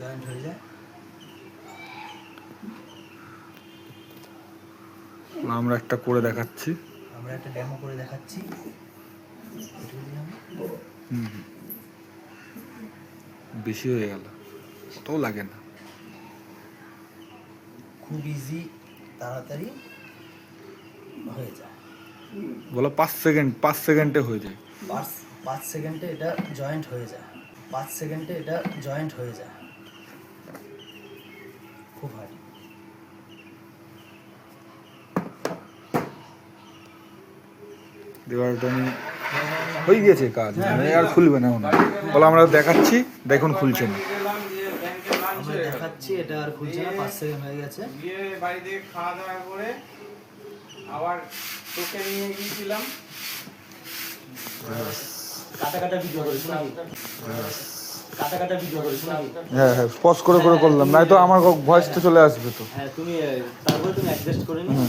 Joint হয়ে যায়। আমরা একটা করে দেখাচ্ছি। আমরা একটা ডেমো করে দেখাচ্ছি। বেশি হয়ে গেল, অতও লাগে না। খুব ইজি, তাড়াতাড়ি হয়ে যায়। বলো 5 সেকেন্ডে হয়ে যায়। 5 সেকেন্ডে এটা জয়েন্ট হয়ে যায়। 5 সেকেন্ডে এটা জয়েন্ট হয়ে যায়। খুব হার্ড। দেওয়ারটা আমি হয়ে গেছে কাজ, আর খুলবে না মনে হয়। বলো আমরা দেখাচ্ছি, দেখুন খুলছে না। আমরা দেখাচ্ছি, এটা আর খুলছে না। 5 সেকেন্ড হয়ে গেছে। গিয়ে বাড়িতে খাওয়া দাওয়া করে আবার তোকে নিয়ে গিয়েছিলাম। কাটা ভিডিও করিস নাকি? কাটা ভিডিও করিস নাকি? হ্যাঁ হ্যাঁ, পজ করে করলাম, নয়তো আমার ভয়েস তো চলে আসবে তো। হ্যাঁ, তুমি তারপরে তুমি অ্যাডজাস্ট করে নিও।